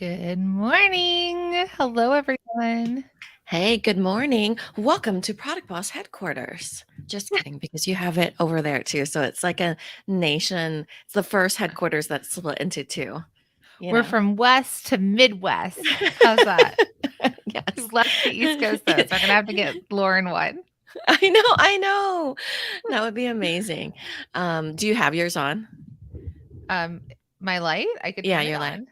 Good morning. Hello, everyone. Hey, good morning. Welcome to Product Boss headquarters. Just kidding, because you have it over there too. So it's like a nation. It's the first headquarters that's split into two, you We're know? from West to Midwest. How's that? Yes. We've left the East Coast, though, so I'm going to have to get Lauren one. I know. That would be amazing. Do you have yours on? Um, my light, I could Yeah, turn it your light. on.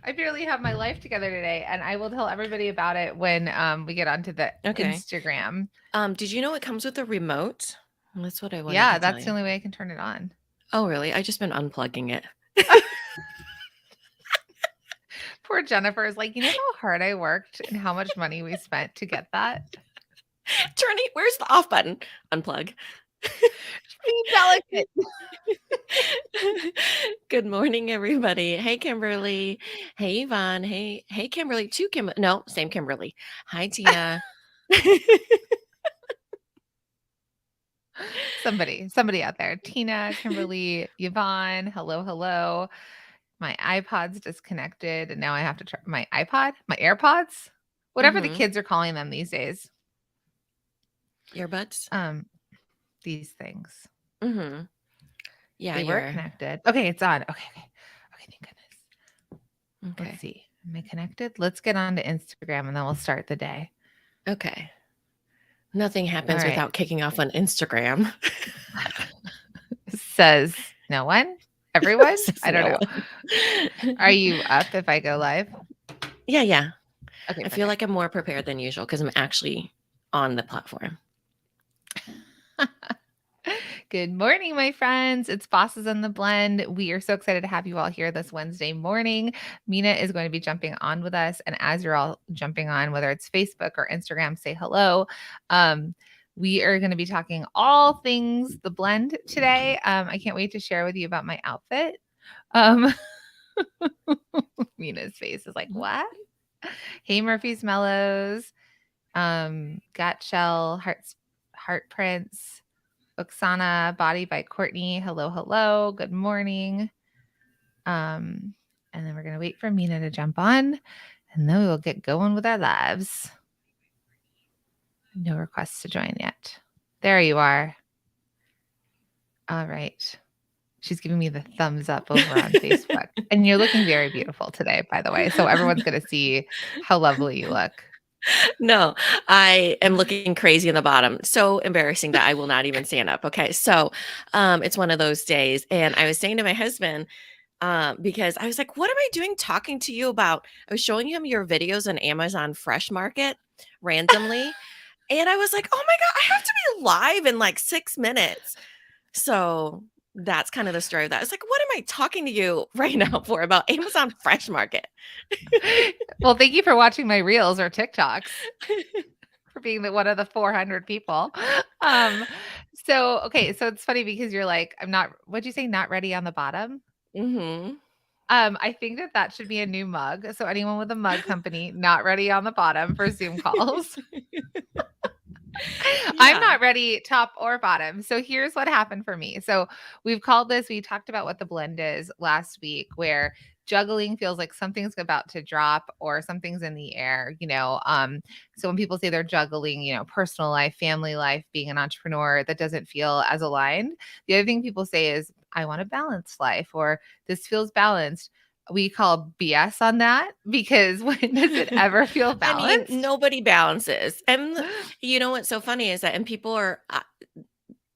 I barely have my life together today, and I will tell everybody about it when we get onto the Okay. Instagram. Did you know it comes with a remote? That's what I wanted Yeah, to tell that's the you. only way I can turn it on. Oh, really? I just been unplugging it. Poor Jennifer is like, you know how hard I worked and how much money we spent to get that? Where's the off button? Unplug. Being delicate. Good morning, everybody. Hey, Kimberly. Hey, Yvonne. Hey, Kimberly. Two Kim. No, same Kimberly. Hi, Tia. Somebody out there. Tina, Kimberly, Yvonne. Hello. My iPod's disconnected, and now I have to try my iPod, my AirPods, whatever the Mm-hmm. kids are calling them these days. Earbuds. These things. Mm-hmm. Yeah, They were connected. Okay, it's on. Okay, thank goodness. Okay. Let's see. Am I connected? Let's get on to Instagram and then we'll start the day. Okay. Nothing happens All right. without kicking off on Instagram. Says no one? Everyone? Says I don't no know. one. Are you up if I go live? Yeah. Okay. I feel like I'm more prepared than usual because I'm actually on the platform. Good morning, my friends. It's Bosses in the Blend. We are so excited to have you all here this Wednesday morning. Minna is going to be jumping on with us. And as you're all jumping on, whether it's Facebook or Instagram, say hello. We are going to be talking all things the blend today. I can't wait to share with you about my outfit. Minna's face is like, what? Hey, Murphy's Mellows. Got Shell, Heart Prince. Oksana, Body by Courtney. Hello. Good morning. And then we're going to wait for Minna to jump on, and then we will get going with our lives. No requests to join yet. There you are. All right. She's giving me the thumbs up over on Facebook. And you're looking very beautiful today, by the way. So everyone's going to see how lovely you look. No, I am looking crazy in the bottom. So embarrassing that I will not even stand up. Okay. So it's one of those days. And I was saying to my husband, because I was like, what am I doing talking to you about? I was showing him your videos on Amazon Fresh Market randomly. And I was like, oh my God, I have to be live in like 6 minutes. So that's kind of the story of that. I was like, what am I talking to you right now for about Amazon Fresh Market? Well, thank you for watching my reels or TikToks. For being one of the 400 people. So it's funny because you're like, I'm not, what'd you say? Not ready on the bottom. Mm-hmm. I think that should be a new mug. So anyone with a mug company, not ready on the bottom for Zoom calls. I'm not ready top or bottom. So here's what happened for me. So we talked about what the blend is last week, where juggling feels like something's about to drop or something's in the air, so when people say they're juggling, personal life, family life, being an entrepreneur, that doesn't feel as aligned. The other thing people say is, I want a balanced life, or this feels balanced. We call BS on that, because when does it ever feel balanced? I mean, nobody balances. And you know what's so funny is that, and people are,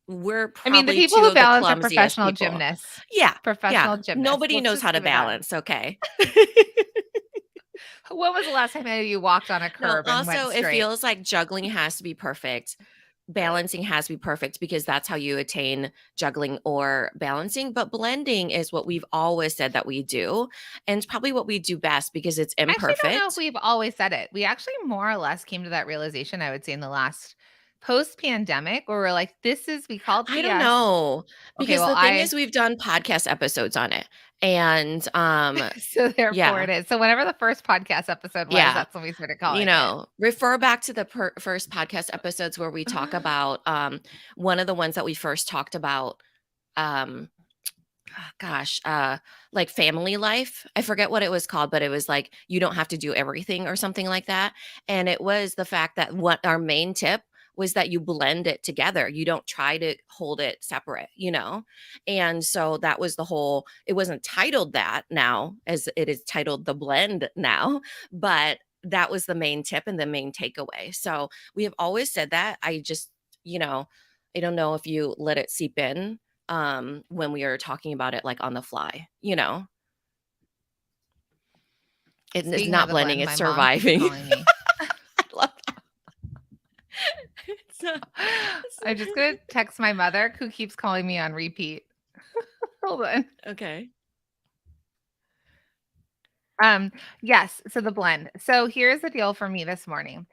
we're The probably people two who of the balance are clumsiest professional people. gymnasts. Yeah. Professional gymnasts. Nobody Let's knows just how to give it that. balance. Okay. When was the last time you walked on a No, curb and went also, it straight? feels like juggling has to be perfect. Balancing has to be perfect because that's how you attain juggling or balancing. But blending is what we've always said that we do. And it's probably what we do best because it's I actually don't know if imperfect. we've always said it. We actually more or less came to that realization, I would say, in the last post-pandemic, where we're like, we called I don't BS. know, Okay, because well, the thing is we've done podcast episodes on it, and, so therefore yeah, it is. So whenever the first podcast episode was, yeah, that's when we started calling it. refer back to the first podcast episodes where we talk about, one of the ones that we first talked about, um, gosh, like Family Life. I forget what it was called, but it was like you don't have to do everything or something like that. And it was the fact that what our main tip was that you blend it together. You don't try to hold it separate, you know? And so that was the whole, it wasn't titled that now as it is titled the blend now, but that was the main tip and the main takeaway. So we have always said that. I just, you know, I don't know if you let it seep in when we are talking about it like on the fly, you know? It's Speaking of not the blending, blend, it's my mom keeps surviving. calling me. I love that. It's not, I'm just gonna text my mother who keeps calling me on repeat. Hold on. okay. Yes, so the blend. So here's the deal for me this morning.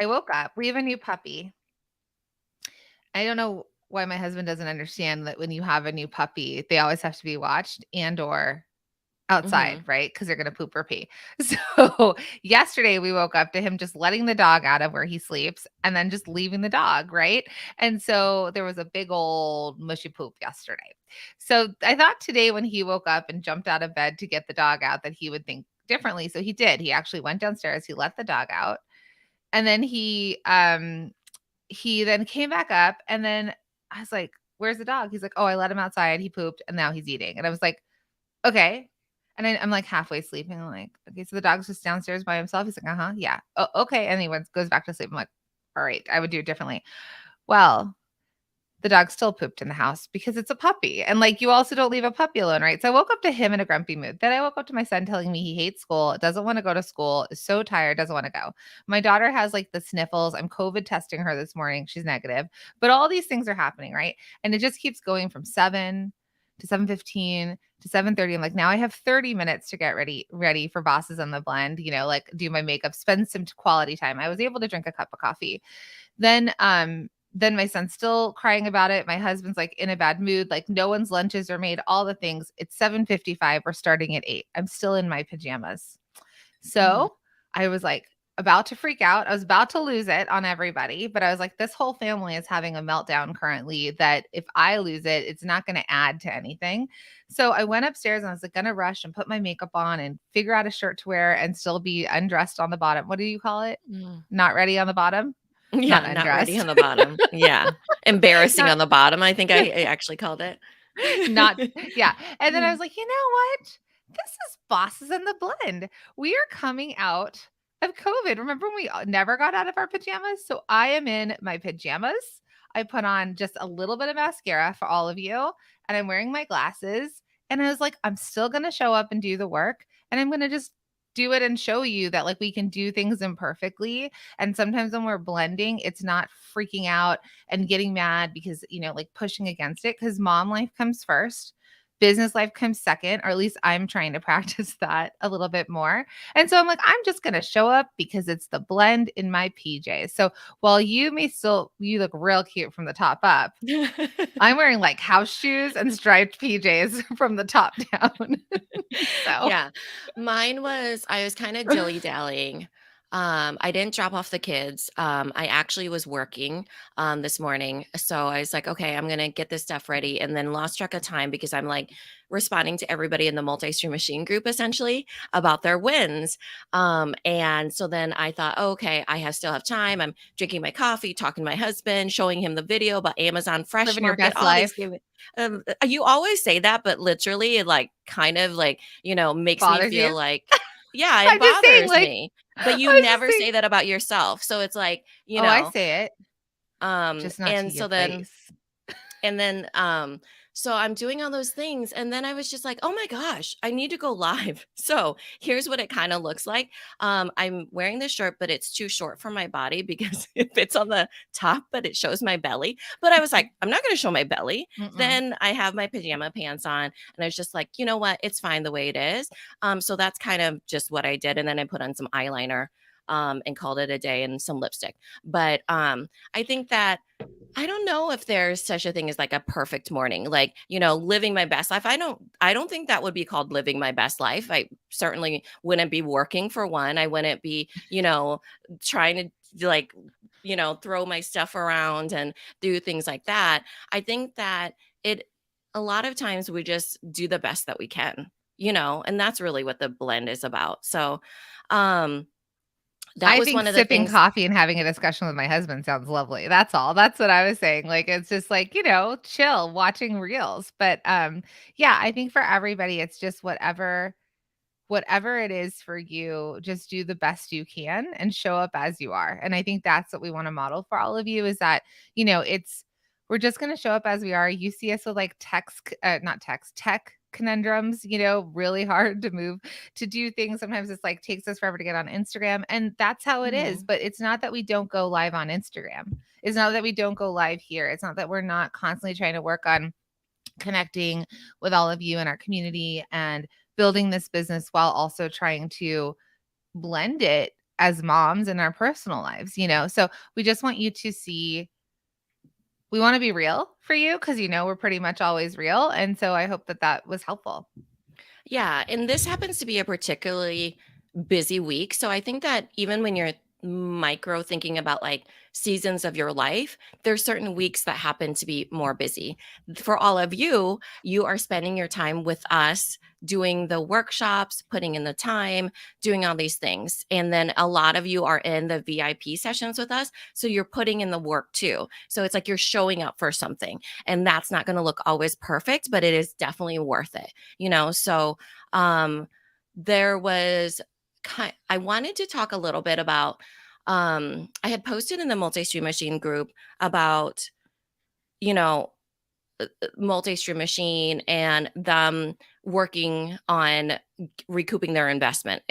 I woke up. We have a new puppy. I don't know why my husband doesn't understand that when you have a new puppy, they always have to be watched and or outside, Mhm. right? Because they're gonna poop or pee. So yesterday we woke up to him just letting the dog out of where he sleeps and then just leaving the dog, right? And so there was a big old mushy poop yesterday. So I thought today when he woke up and jumped out of bed to get the dog out that he would think differently. So he did. He actually went downstairs, he let the dog out, and then he then came back up and then I was like, "Where's the dog?" He's like, "Oh, I let him outside. He pooped and now he's eating." And I was like, "Okay." And I'm like halfway sleeping. I'm like, "Okay, so the dog's just downstairs by himself." He's like, "Uh-huh, yeah." "Oh, okay." And he goes back to sleep. I'm like, "All right, I would do it differently." Well, the dog still pooped in the house because it's a puppy. And like you also don't leave a puppy alone, right? So I woke up to him in a grumpy mood. Then I woke up to my son telling me he hates school, doesn't want to go to school, is so tired, doesn't want to go. My daughter has like the sniffles. I'm COVID testing her this morning. She's negative. But all these things are happening, right? And it just keeps going from 7 to 7:15 to 7:30. I'm like, now I have 30 minutes to get ready for Bosses on the Blend, like do my makeup, spend some quality time. I was able to drink a cup of coffee. Then my son's still crying about it. My husband's like in a bad mood. Like no one's lunches are made, all the things. It's 7:55. We're starting at 8. I'm still in my pajamas. Mhm. So I was like about to freak out. I was about to lose it on everybody, but I was like, this whole family is having a meltdown currently that if I lose it, it's not going to add to anything. So I went upstairs and I was like, going to rush and put my makeup on and figure out a shirt to wear and still be undressed on the bottom. What do you call it? Mm. Not ready on the bottom? Not Yeah, not ready undressed. on the bottom. Yeah. Embarrassing Not on the bottom, I think I actually called it. not yeah. And then I Mm. was like, "You know what? This is Bosses in the Blend. We are coming out of COVID. Remember when we never got out of our pajamas? So I am in my pajamas. I put on just a little bit of mascara for all of you, and I'm wearing my glasses. And I was like, I'm still going to show up and do the work, and I'm going to just do it and show you that like we can do things imperfectly. And sometimes when we're blending, it's not freaking out and getting mad because, like pushing against it because mom life comes first. Business life comes second, or at least I'm trying to practice that a little bit more. And so I'm like, I'm just going to show up because it's the blend in my PJs. So while you look real cute from the top up, I'm wearing like house shoes and striped PJs from the top down. So Yeah. I was kinda dilly-dallying. I didn't drop off the kids. I actually was working, this morning, so I was like, "Okay, I'm gonna get this stuff ready," and then lost track of time because I'm, like, responding to everybody in the multi-stream machine group essentially about their wins. And so then I thought, "Oh, okay, still have time." I'm drinking my coffee, talking to my husband, showing him the video about Amazon Fresh living your Market, best all these life given you always say that, but literally, it, like, kind of, like, makes me bothers feel you. like yeah, it I'm just saying, bothers like, me, but you I was just never saying, say that about yourself, so it's like, oh, I say it, just not to and your so then face. and then, so I'm doing all those things, and then I was just like, "Oh my gosh, I need to go live." So here's what it kind of looks like. I'm wearing this shirt, but it's too short for my body because it fits on the top, but it shows my belly. But I was like, I'm not going to show my belly. Mm-mm. Then I have my pajama pants on, and I was just like, you know what? It's fine the way it is. So that's kind of just what I did, and then I put on some eyeliner. And called it a day and some lipstick. But I think that I don't know if there's such a thing as like a perfect morning, like, living my best life. I don't think that would be called living my best life. I certainly wouldn't be working for one. I wouldn't be, trying to like, throw my stuff around and do things like that. I think that it a lot of times we just do the best that we can, and that's really what the blend is about. So, um, that I was think one of the sipping things. coffee and having a discussion with my husband sounds lovely. That's all. That's what I was saying. Like it's just like, chill, watching reels. But yeah, I think for everybody it's just whatever it is for you, just do the best you can and show up as you are. And I think that's what we want to model for all of you is that, it's we're just going to show up as we are. You see us with like not text, tech conundrums, really hard to move to do things. Sometimes it's like takes us forever to get on Instagram. And that's how it is. Mhm. But it's not that we don't go live on Instagram. It's not that we don't go live here. It's not that we're not constantly trying to work on connecting with all of you in our community and building this business while also trying to blend it as moms in our personal lives. So we just want you to see we want to be real for you because we're pretty much always real. And so I hope that that was helpful. Yeah, and this happens to be a particularly busy week. So I think that even when you're micro thinking about like seasons of your life, there's certain weeks that happen to be more busy. For all of you, you are spending your time with us doing the workshops, putting in the time, doing all these things. And then a lot of you are in the VIP sessions with us. So you're putting in the work too. So it's like you're showing up for something. And that's not going to look always perfect, but it is definitely worth it. So um there was I wanted to talk a little bit about I had posted in the multi-stream machine group about you know multi-stream machine and them working on recouping their investment,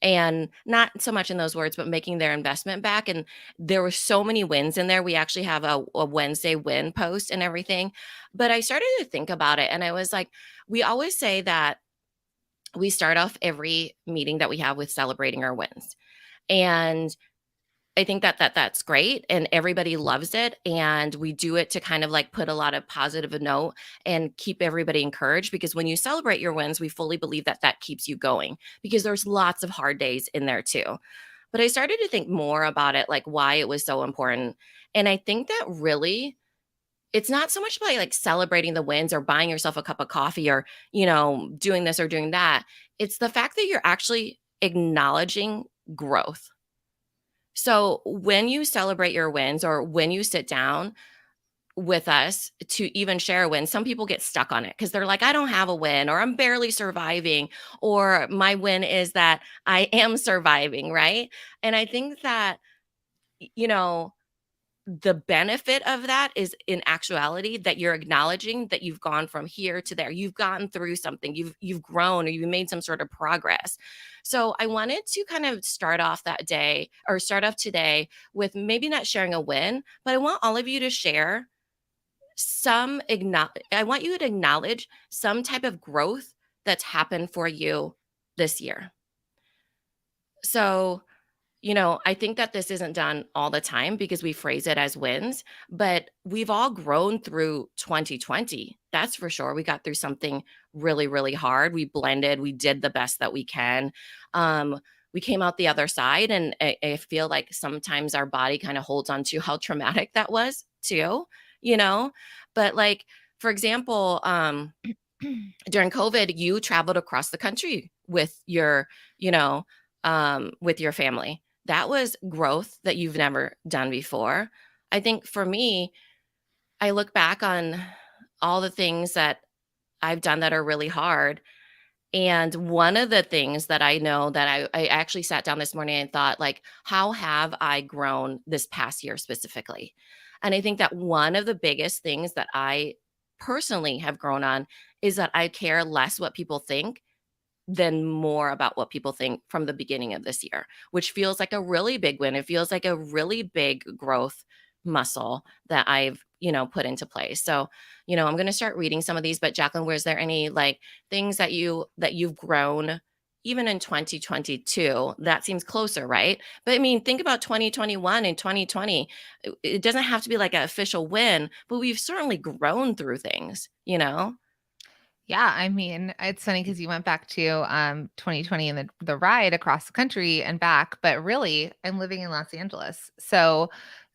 and not so much in those words, but making their investment back. And there were so many wins in there. We actually have a Wednesday win post and everything. But I started to think about it and I was like, we always say that we start off every meeting that we have with celebrating our wins. And I think that's great and everybody loves it, and we do it to kind of like put a lot of positive note and keep everybody encouraged, because when you celebrate your wins, we fully believe that that keeps you going, because there's lots of hard days in there too. But I started to think more about it, like why it was so important. And I think that really it's not so much about like celebrating the wins or buying yourself a cup of coffee or, doing this or doing that. It's the fact that you're actually acknowledging growth. So when you celebrate your wins or when you sit down with us to even share a win, some people get stuck on it because they're like, I don't have a win, or I'm barely surviving, or my win is that I am surviving, right? And I think that, you know, the benefit of that is in actuality that you're acknowledging that you've gone from here to there. You've gotten through something. You've grown, or you've made some sort of progress. So I wanted to kind of start off that day, or start off today, with maybe not sharing a win, but I want all of you to share I want you to acknowledge some type of growth that's happened for you this year. So I think that this isn't done all the time because we phrase it as wins, but we've all grown through 2020. That's for sure. We got through something really, really hard. We blended, we did the best that we can. We came out the other side, and I feel like sometimes our body kind of holds on to how traumatic that was too, you know? But like, for example, during COVID, you traveled across the country you know, with your family. That was growth that you've never done before. I think for me, I look back on all the things that I've done that are really hard. And one of the things that I know that I actually sat down this morning and thought, like, how have I grown this past year specifically? And I think that one of the biggest things that I personally have grown on is that I care less what people think than more about what people think from the beginning of this year, which feels like a really big win. It feels like a really big growth muscle that I've, put into place. So, I'm going to start reading some of these, but Jacqueline, was there any like things that you've grown even in 2022? That seems closer, right? But I mean, think about 2021 and 2020. It doesn't have to be like an official win, but we've certainly grown through things. Yeah, I mean, it's funny because you went back to 2020 and the ride across the country and back, but really, I'm living in Los Angeles. So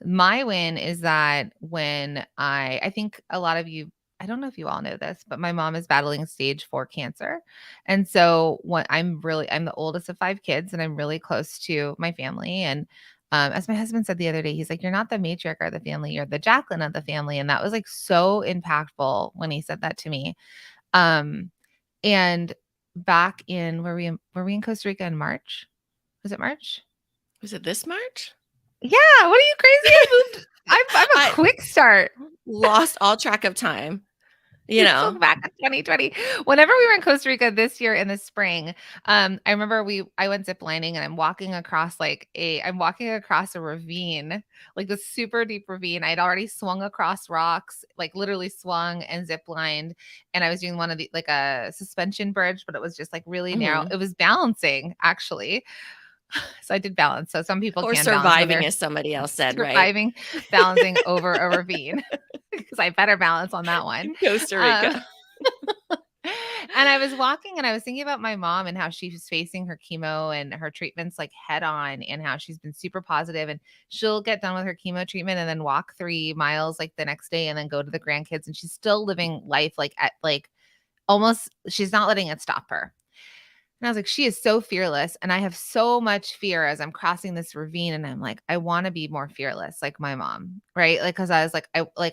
my win is that when I think a lot of you I don't know if you all know this, but my mom is battling stage 4 cancer. And so what I'm the oldest of 5 kids and I'm really close to my family. And as my husband said the other day, he's like, "You're not the matriarch of the family, you're the Jacqueline of the family." And that was like so impactful when he said that to me. Um, and back in were we in Costa Rica in March? Was it March? Was it this March? Yeah. What are you crazy? I moved. I'm a I quick start. lost all track of time, you It's so know. back in 2020. Whenever we were in Costa Rica this year in the spring, I remember I went zip lining and I'm walking across a ravine, like this super deep ravine. I'd already swung across rocks, like literally swung and zip lined. And I was doing one of the like a suspension bridge, but it was just like really narrow. Mhm. It was balancing actually. So I did balance. So some people Or can balance when surviving, they're as somebody else said, right? surviving, balancing over a ravine because I better balance on that one. In Costa Um, Rica. and I was walking and I was thinking about my mom and how she was facing her chemo and her treatments like head on and how she's been super positive and she'll get done with her chemo treatment and then walk 3 miles like the next day and then go to the grandkids and she's still living life like at like almost she's not letting it stop her. And I was like, she is so fearless. And I have so much fear as I'm crossing this ravine. And I'm like, I want to be more fearless, like my mom. Right. Like, cause I was like,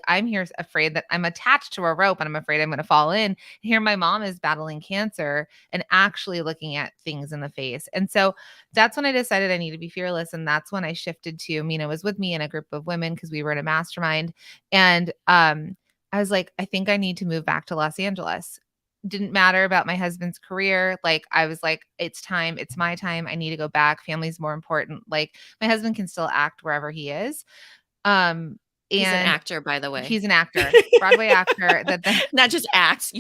I'm here afraid that I'm attached to a rope and I'm afraid I'm going to fall in. And here my mom is battling cancer and actually looking at things in the face. And so that's when I decided I need to be fearless. And that's when I shifted to Mina was with me in a group of women because we were in a mastermind. And I was like, I think I need to move back to Los Angeles. Didn't matter about my husband's career. Like I was like, it's time. It's my time. I need to go back. Family's more important. Like my husband can still act wherever he is. Um, He's an and actor, by the way. he's an actor, Broadway actor that then Not just acts,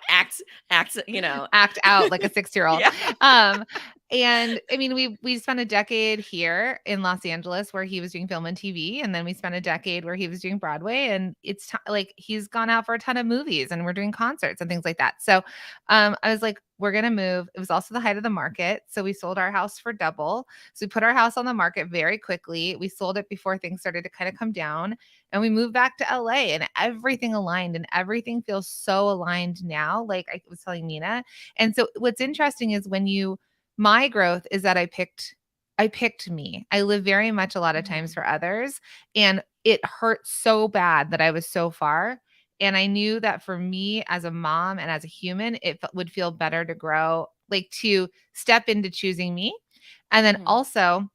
acts, act out like a 6-year-old. Yeah. Um, and I mean, we spent a decade here in Los Angeles where he was doing film and TV, and then we spent a decade where he was doing Broadway. And like he's gone out for a ton of movies, and we're doing concerts and things like that. So, I was like, we're gonna move. It was also the height of the market, so we sold our house for double. So we put our house on the market very quickly. We sold it before things started to kind of come down, and we moved back to LA, and everything aligned, and everything feels so aligned now. Like I was telling Mina, and so what's interesting is my growth is that I picked me. I live very much a lot of times Mhm. for others. And it hurt so bad that I was so far. And I knew that for me as a mom and as a human, would feel better to grow, like to step into choosing me. And then Mhm. also,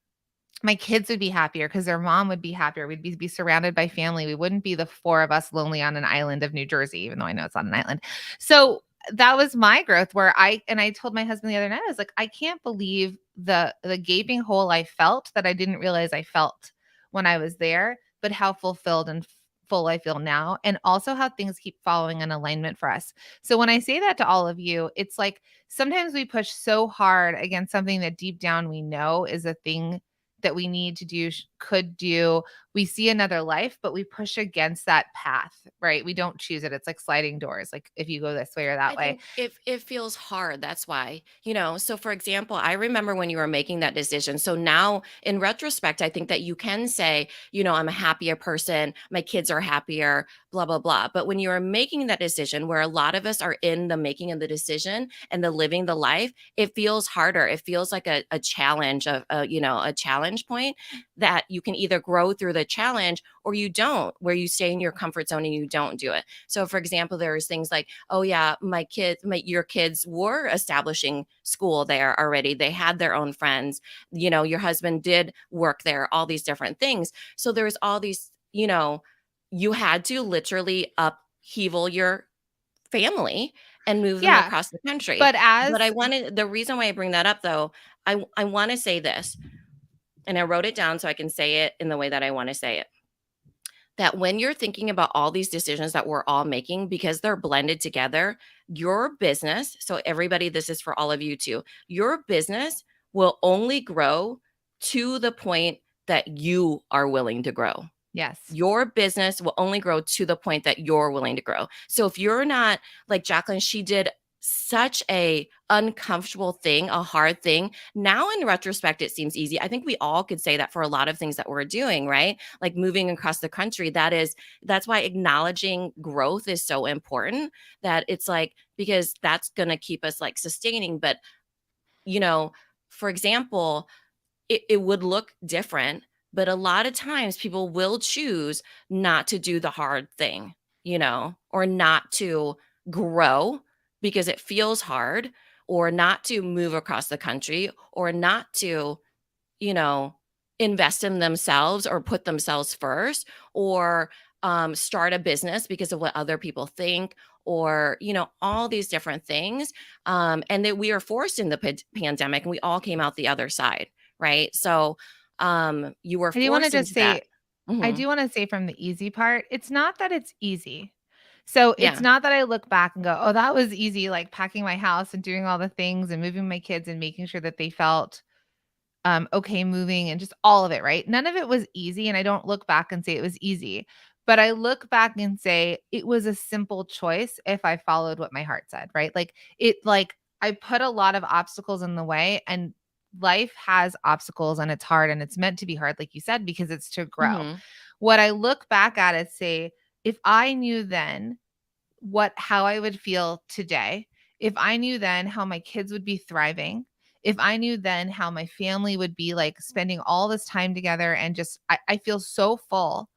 my kids would be happier because their mom would be happier. We'd be surrounded by family. We wouldn't be the 4 of us lonely on an island of New Jersey, even though I know it's not an island. So that was my growth where I told my husband the other night, I was like, I can't believe the gaping hole I felt that I didn't realize I felt when I was there, but how fulfilled and full I feel now. And also how things keep following in alignment for us. So when I say that to all of you, it's like sometimes we push so hard against something that deep down we know is a thing that we need to do, could do. We see another life, but we push against that path, right? We don't choose it. It's like sliding doors. Like if you go this way or that I way. think if it feels hard, that's why. So for example, I remember when you were making that decision. So now in retrospect, I think that you can say, I'm a happier person, my kids are happier, blah, blah, blah. But when you are making that decision, where a lot of us are in the making of the decision and the living the life, it feels harder. It feels like a challenge of, a challenge point that you can either grow through the challenge or you don't, where you stay in your comfort zone and you don't do it. So for example, there's things like, oh yeah, your kids were establishing school there already. They had their own friends. Your husband did work there, all these different things. So there's all these, you had to literally upheaval your family and move them Yeah. across the country. But But as the reason why I bring that up though, I want to say this, and I wrote it down so I can say it in the way that I want to say it, that when you're thinking about all these decisions that we're all making, because they're blended together, your business, so everybody, this is for all of you too, your business will only grow to the point that you are willing to grow. yes. Your business will only grow to the point that you're willing to grow. So if you're not like Jacqueline, she did such a uncomfortable thing, a hard thing. Now in retrospect, it seems easy. I think we all could say that for a lot of things that we're doing, right? Like moving across the country. That's why acknowledging growth is so important. That it's like, because that's gonna keep us like sustaining. But you know, for example, it would look different, but a lot of times people will choose not to do the hard thing, or not to grow because it feels hard, or not to move across the country, or not to, you know, invest in themselves or put themselves first, or start a business because of what other people think, or, all these different things. And that we are forced in the pandemic and we all came out the other side, right? So you were I do want to forced just into that. say, I Hmm. do want to say from the easy part, it's not that it's easy. So it's Yeah. not that I look back and go, oh, that was easy, like packing my house and doing all the things and moving my kids and making sure that they felt okay moving and just all of it, right? None of it was easy. And I don't look back and say it was easy, but I look back and say it was a simple choice if I followed what my heart said, right? Like I put a lot of obstacles in the way, and life has obstacles and it's hard and it's meant to be hard, like you said, because it's to grow. Hmm. What I look back at is say, if I knew then how I would feel today, if I knew then how my kids would be thriving, if I knew then how my family would be like spending all this time together and just I feel so full,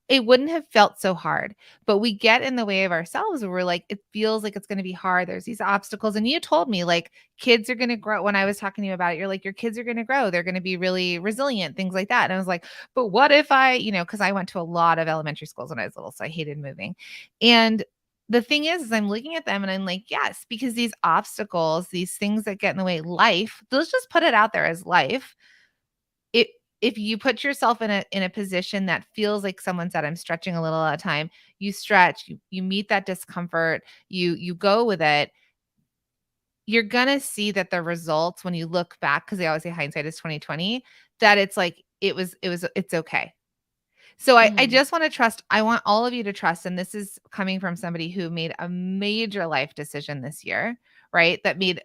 it wouldn't have felt so hard. But we get in the way of ourselves where we're like, it feels like it's going to be hard. There's these obstacles. And you told me like kids are going to grow. When I was talking to you about it, you're like, your kids are going to grow. They're going to be really resilient, things like that. And I was like, but what if because I went to a lot of elementary schools when I was little, so I hated moving. And the thing is I'm looking at them and I'm like, yes, because these obstacles, these things that get in the way, life, let's just put it out there as life. It if you put yourself in a position that feels like someone said, I'm stretching a little at a time, you stretch, you meet that discomfort, you go with it, you're gonna see that the results when you look back, because they always say hindsight is 2020, that it's like it's okay. So I Hmm. just want to trust. I want all of you to trust. And this is coming from somebody who made a major life decision this year, right? That made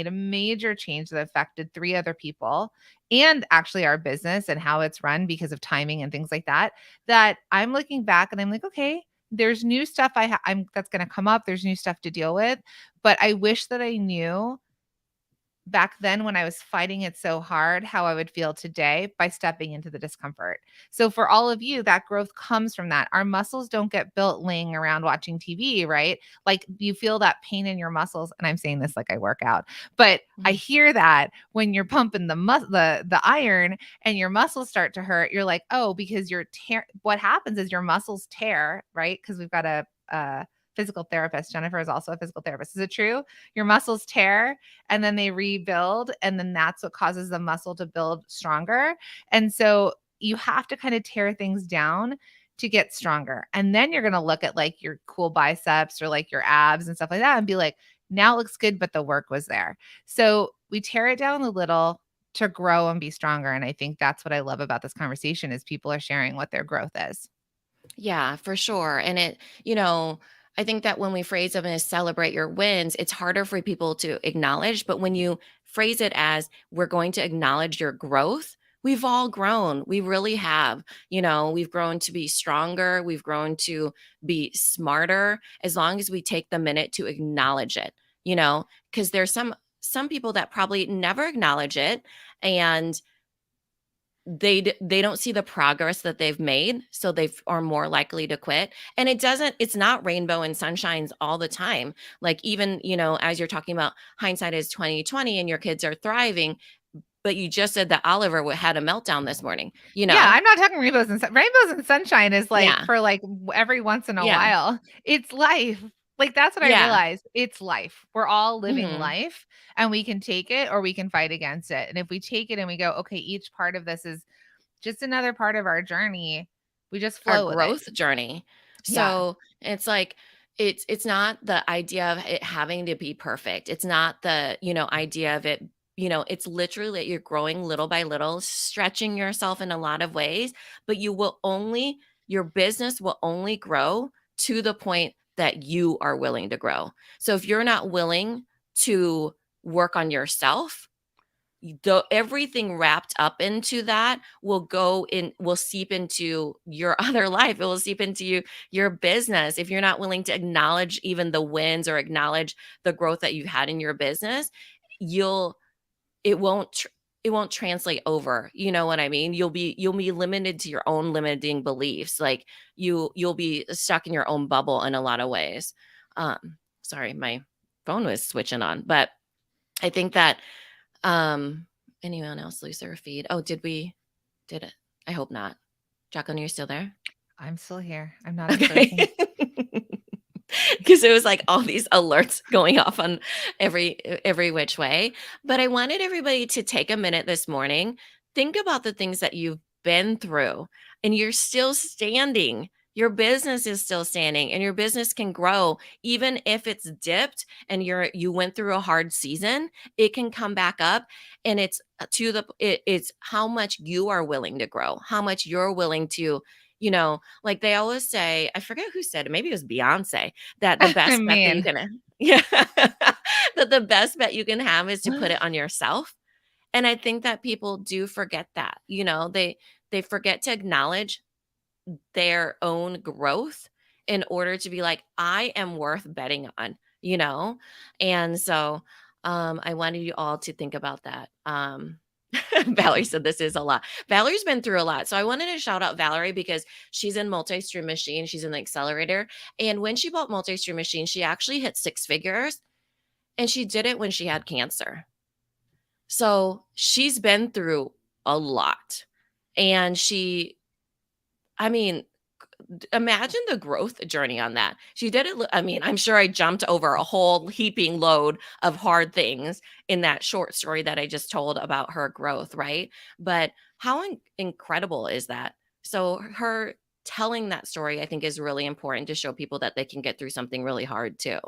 a major change that affected three other people and actually our business and how it's run because of timing and things like that. That I'm looking back and I'm like, okay, there's new stuff I'm that's going to come up. There's new stuff to deal with. But I wish that I knew back then when I was fighting it so hard, how I would feel today by stepping into the discomfort. So for all of you, that growth comes from that. Our muscles don't get built laying around watching TV, right? Like you feel that pain in your muscles, and I'm saying this like I work out, but I Hmm. hear that when you're pumping the iron and your muscles start to hurt, you're like, oh, because what happens is your muscles tear, right? Because we've got a physical therapist. Jennifer is also a physical therapist. Is it true? Your muscles tear and then they rebuild, and then that's what causes the muscle to build stronger. And so you have to kind of tear things down to get stronger, and then you're going to look at like your cool biceps or like your abs and stuff like that and be like, now it looks good, but the work was there. So we tear it down a little to grow and be stronger. And I think that's what I love about this conversation is people are sharing what their growth is. Yeah, for sure. And I think that when we phrase them as celebrate your wins, it's harder for people to acknowledge. But when you phrase it as we're going to acknowledge your growth, we've all grown. We really have. We've grown to be stronger. We've grown to be smarter as long as we take the minute to acknowledge it, because there's some people that probably never acknowledge it, and they don't see the progress that they've made, so they are more likely to quit. And it's not rainbow and sunshines all the time. Like, even, as you're talking about hindsight is 2020 and your kids are thriving, but you just said that Oliver had a meltdown this morning, Yeah, I'm not talking rainbows and sunshine is like yeah, for like every once in a yeah, while. It's life. Like that's what I yeah. realized. It's life. We're all living Hmm. life and we can take it or we can fight against it. And if we take it and we go, okay, each part of this is just another part of our journey, we just Our flow with it. growth journey. Yeah. So it's like, it's not the idea of it having to be perfect. It's not the, idea of it, it's literally that you're growing little by little, stretching yourself in a lot of ways, but your business will only grow to the point that you are willing to grow. So if you're not willing to work on yourself, everything wrapped up into that will seep into your other life. It will seep into your business. If you're not willing to acknowledge even the wins or acknowledge the growth that you've had in your business, you'll it won't tr- it won't translate over. You know what I mean? You'll be limited to your own limiting beliefs. Like you'll be stuck in your own bubble in a lot of ways. Sorry, my phone was switching on, but I think that um, anyone else lose their feed? Oh, did it? I hope not. Jacqueline, are you still there? I'm still here. I'm not as Okay. frozen. Because it was like all these alerts going off on every which way. But I wanted everybody to take a minute this morning, think about the things that you've been through, and you're still standing. Your business is still standing, and your business can grow even if it's dipped and you went through a hard season. It can come back up, and it's how much you are willing to grow, how much you're willing to, like they always say, I forget who said it, maybe it was Beyonce, that the I best bet that you mean, can yeah, that the best bet you can have is to put it on yourself. And I think that people do forget that. They forget to acknowledge their own growth in order to be like, I am worth betting on, you know? And so I wanted you all to think about that. Valerie said this is a lot. Valerie's been through a lot. So I wanted to shout out Valerie because she's in multi-stream machine. She's in the accelerator. And when she bought multi-stream machine, she actually hit six figures, and she did it when she had cancer. So she's been through a lot. And I mean, imagine the growth journey on that. She did it. I mean, I'm sure I jumped over a whole heaping load of hard things in that short story that I just told about her growth, right? But how incredible is that? So her telling that story, I think, is really important to show people that they can get through something really hard too.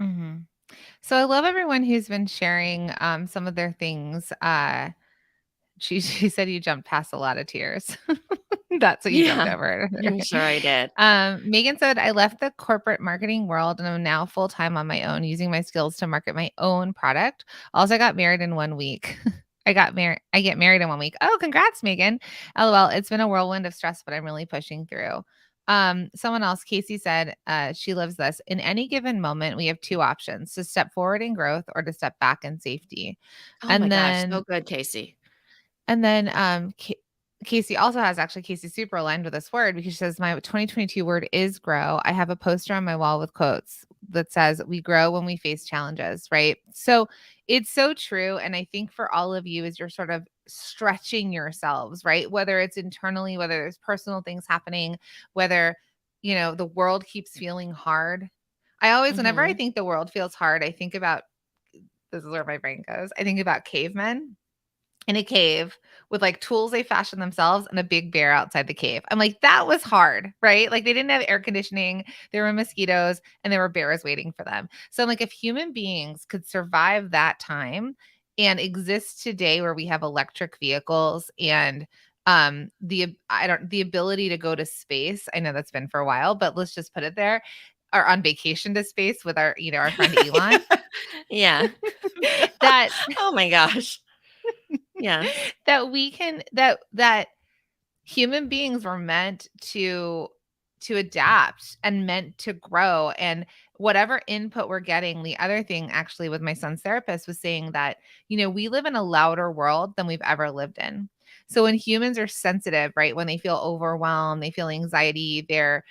mhm. So I love everyone who's been sharing some of their things. She said you jumped past a lot of tears. That's what you jumped Yeah, over. I'm sure I did. Megan said, I left the corporate marketing world and I'm now full time on my own, using my skills to market my own product. Also, I got married in 1 week. I get married in 1 week. Oh, congrats, Megan. LOL. It's been a whirlwind of stress, but I'm really pushing through. Someone else, Casey said, she loves this. In any given moment, we have two options: to step forward in growth or to step back in safety. Oh my And gosh, so then good, Casey. and then Casey also has, actually, Casey super aligned with this word because she says, my 2022 word is grow. I have a poster on my wall with quotes that says, we grow when we face challenges, right? So it's so true. And I think for all of you, as you're sort of stretching yourselves, right? Whether it's internally, whether there's personal things happening, whether, the world keeps feeling hard. I always, whenever I Hmm. think the world feels hard, I think about, this is where my brain goes. I think about cavemen in a cave with like tools they fashioned themselves and a big bear outside the cave. I'm like, that was hard, right? Like they didn't have air conditioning, there were mosquitoes, and there were bears waiting for them. So I'm like, if human beings could survive that time and exist today where we have electric vehicles and the ability to go to space. I know that's been for a while, but let's just put it there. Are on vacation to space with our friend Elon. Yeah. that Oh my gosh. Yes. that we can that human beings were meant to adapt and meant to grow, and whatever input we're getting. The other thing, actually, with my son's therapist, was saying that we live in a louder world than we've ever lived in. So when humans are sensitive, right, when they feel overwhelmed, they feel anxiety, they're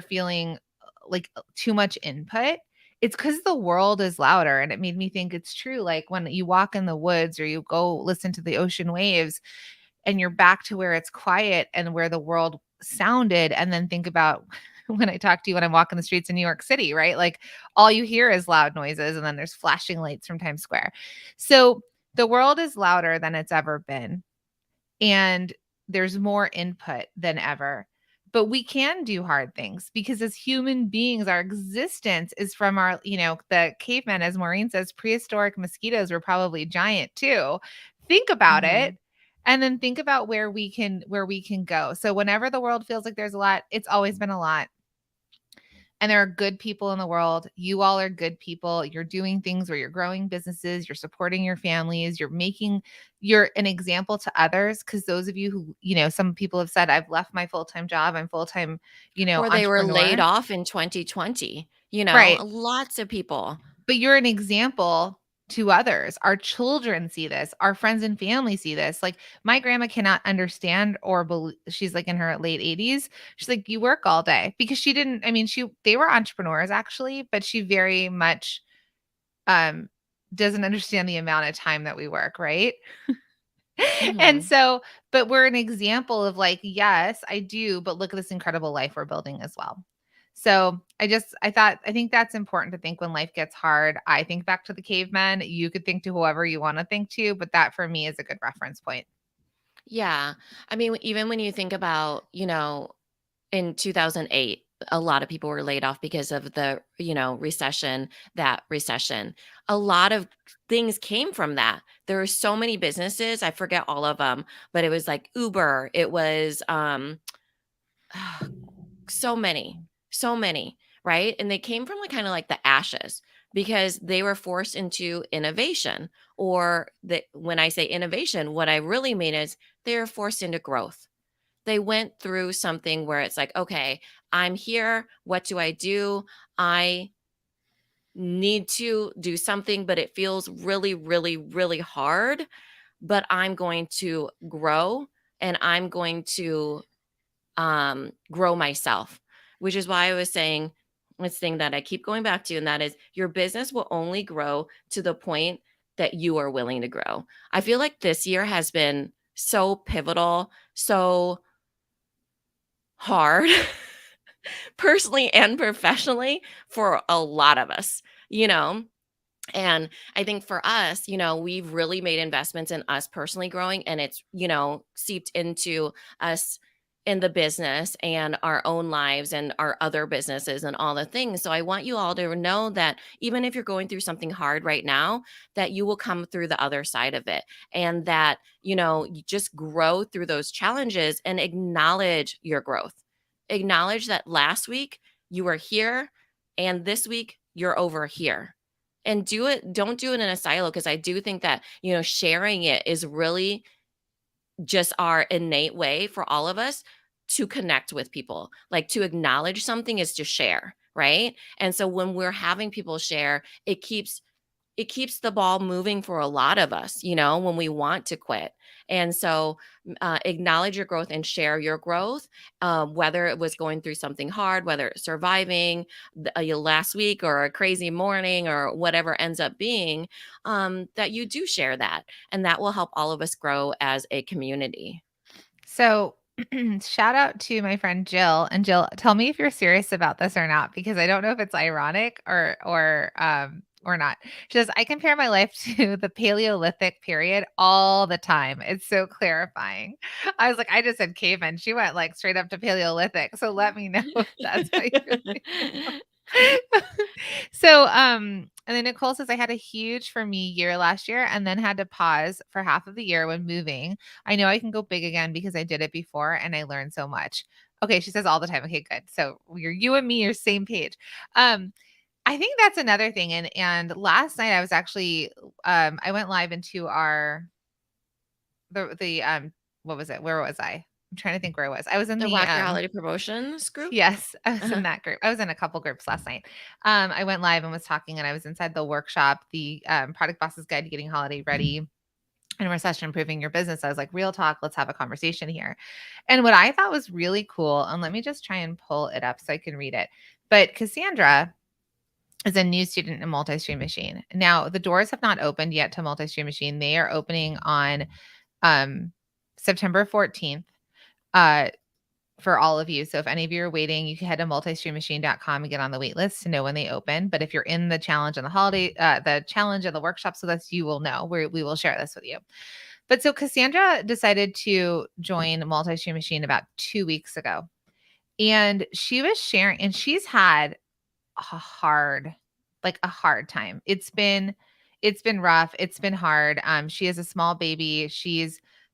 feeling like too much input, it's because the world is louder. And it made me think it's true, like when you walk in the woods or you go listen to the ocean waves, and you're back to where it's quiet and where the world sounded. And then think about when I talk to you when I'm walking the streets in New York City, right? Like all you hear is loud noises and then there's flashing lights from Times Square. So the world is louder than it's ever been. And there's more input than ever. But we can do hard things because as human beings, our existence is from the cavemen, as Maureen says, prehistoric mosquitoes were probably giant too. Think about it. Mhm. And then think about where we can go. So whenever the world feels like there's a lot, it's always been a lot. And there are good people in the world. You all are good people. You're doing things where you're growing businesses, you're supporting your families, you're an example to others. Because those of you who, some people have said, I've left my full-time job, I'm full-time, Or they were laid entrepreneur. off in 2020, Right. lots of people. But you're an example to others. Our children see this. Our friends and family see this. Like my grandma cannot understand or believe, she's like in her late 80s. She's like, you work all day because she didn't, I mean, they were entrepreneurs actually, but she very much um doesn't understand the amount of time that we work, right? And Mhm. so, but we're an example of like, yes, I do, but look at this incredible life we're building as well. So I think that's important to think when life gets hard. I think back to the cavemen. You could think to whoever you want to think to, but that for me is a good reference point. Yeah. I mean, even when you think about, in 2008, a lot of people were laid off because of the, recession, that recession. A lot of things came from that. There were so many businesses, I forget all of them, but it was like Uber, it was so many, so many, right? And they came from like kind of like the ashes because they were forced into innovation. Or when I say innovation, what I really mean is they were forced into growth. They went through something where it's like, okay, I'm here. What do I do? I need to do something, but it feels really, really, really hard. But I'm going to grow and I'm going to grow myself, which is why I was saying this thing that I keep going back to, and that is your business will only grow to the point that you are willing to grow. I feel like this year has been so pivotal, so hard, personally and professionally, for a lot of us, you know? And I think for us, we've really made investments in us personally growing, and it's, seeped into us in the business and our own lives and our other businesses and all the things. So I want you all to know that even if you're going through something hard right now, that you will come through the other side of it, and that, you just grow through those challenges and acknowledge your growth. Acknowledge that last week you were here and this week you're over here, and don't do it in a silo, because I do think that, sharing it is really just our innate way for all of us to connect with people. Like, to acknowledge something is to share, right? And so when we're having people share, it keeps the ball moving for a lot of us, when we want to quit. And so acknowledge your growth and share your growth, whether it was going through something hard, whether it's surviving last week or a crazy morning or whatever ends up being, that you do share that. And that will help all of us grow as a community. So, shout out to my friend Jill. And Jill, tell me if you're serious about this or not, because I don't know if it's ironic or not. She says, I compare my life to the Paleolithic period all the time. It's so clarifying. I was like, I just said caveman. She went like straight up to Paleolithic. So let me know if that's how you feel. So, and then Nicole says, I had a huge for me year last year and then had to pause for half of the year when moving. I know I can go big again because I did it before and I learned so much. Okay, she says all the time. Okay, good. So you and me are same page. Um, I think that's another thing. And last night I was actually I went live into our the what was it? Where was I? I'm trying to think where I was. I was in The the Rock Your Holiday Promotions group. yes, I was in Uh-huh. that group. I was in a couple groups last night. I went live and was talking, and I was inside the workshop, the Product Boss's Guide to Getting Holiday Ready and Recession Improving Your Business. I was like, real talk, let's have a conversation here. And what I thought was really cool, and let me just try and pull it up so I can read it. But Cassandra is a new student in Multi-Stream Machine. Now, the doors have not opened yet to Multi-Stream Machine. They are opening on um, September 14th. For all of you. So if any of you are waiting, you can head to multistreammachine.com and get on the wait list to know when they open. But if you're in the challenge and the challenge and the workshops with us, you will know. We will share this with you. But so Cassandra decided to join Multi-Stream Machine about 2 weeks ago. And she was sharing, and she's had a hard time. It's been rough. It's been hard. She has a small baby.